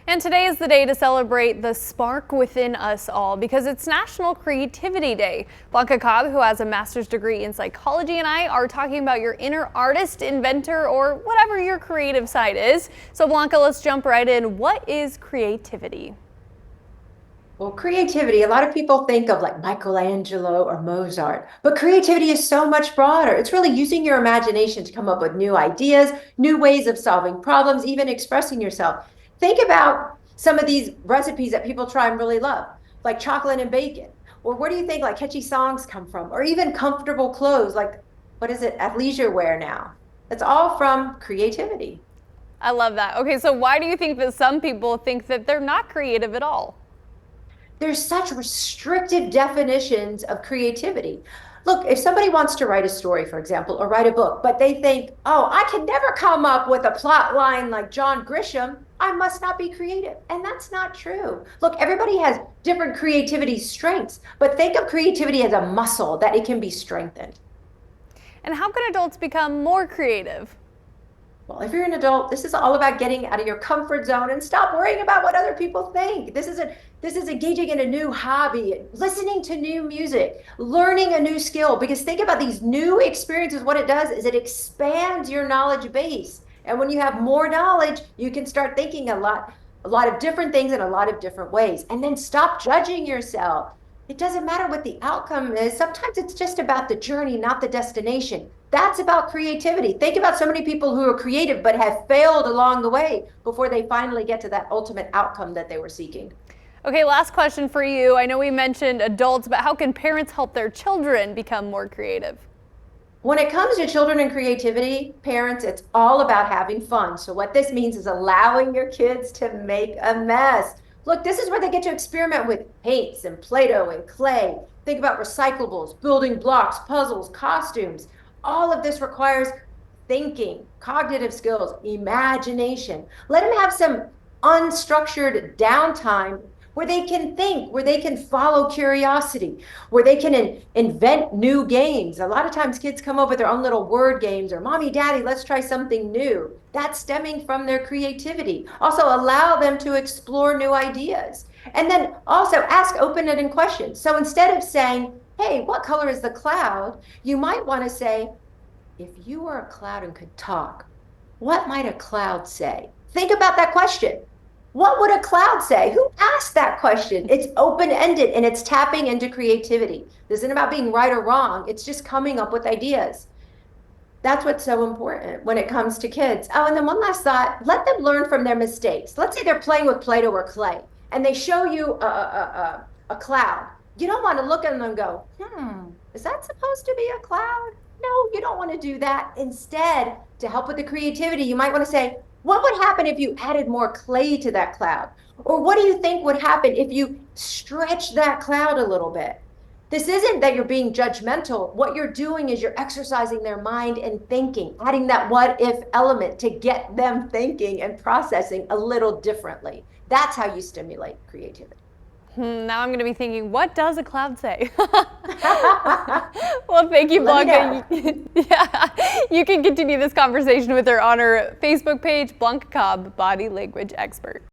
And today is the day to celebrate the spark within us all because it's National Creativity Day. Blanca Cobb, who has a master's degree in psychology, and I are talking about your inner artist, inventor, or whatever your creative side is. So Blanca, let's jump right in. What is creativity? Well, creativity, a lot of people think of like Michelangelo or Mozart, but creativity is so much broader. It's really using your imagination to come up with new ideas, new ways of solving problems, even expressing yourself. Think about some of these recipes that people try and really love, like chocolate and bacon. Or where do you think like catchy songs come from? Or even comfortable clothes, like what is it, athleisure wear now? It's all from creativity. I love that. Okay, so why do you think that some people think that they're not creative at all? There's such restrictive definitions of creativity. Look, if somebody wants to write a story, for example, or write a book, but they think, oh, I can never come up with a plot line like John Grisham, I must not be creative. And that's not true. Look, everybody has different creativity strengths, but think of creativity as a muscle that it can be strengthened. And how can adults become more creative? Well, if you're an adult, this is all about getting out of your comfort zone and stop worrying about what other people think. This is engaging in a new hobby, listening to new music, learning a new skill. Because think about these new experiences. What it does is it expands your knowledge base. And when you have more knowledge, you can start thinking a lot of different things in a lot of different ways. And then stop judging yourself. It doesn't matter what the outcome is. Sometimes it's just about the journey, not the destination. That's about creativity. Think about so many people who are creative but have failed along the way before they finally get to that ultimate outcome that they were seeking. Okay, last question for you. I know we mentioned adults, but how can parents help their children become more creative? When it comes to children and creativity, parents, it's all about having fun. So what this means is allowing your kids to make a mess. Look, this is where they get to experiment with paints and Play-Doh and clay. Think about recyclables, building blocks, puzzles, costumes. All of this requires thinking, cognitive skills, imagination. Let them have some unstructured downtime where they can think, where they can follow curiosity, where they can invent new games. A lot of times kids come up with their own little word games or mommy, daddy, let's try something new. That's stemming from their creativity. Also allow them to explore new ideas. And then also ask open-ended questions. So instead of saying, hey, what color is the cloud? You might want to say, if you were a cloud and could talk, what might a cloud say? Think about that question. What would a cloud say? Who asked that question? It's open-ended and it's tapping into creativity. This isn't about being right or wrong. It's just coming up with ideas. That's what's so important when it comes to kids. Oh, and then one last thought, let them learn from their mistakes. Let's say they're playing with Play-Doh or clay and they show you a cloud. You don't want to look at them and go, is that supposed to be a cloud? No, you don't want to do that. Instead, to help with the creativity, you might want to say, what would happen if you added more clay to that cloud? Or what do you think would happen if you stretch that cloud a little bit? This isn't that you're being judgmental. What you're doing is you're exercising their mind and thinking, adding that what if element to get them thinking and processing a little differently. That's how you stimulate creativity. Now I'm going to be thinking, what does a cloud say? Well, thank you, Let Blanca. Yeah, you can continue this conversation with her on her Facebook page, Blanca Cobb, Body Language Expert.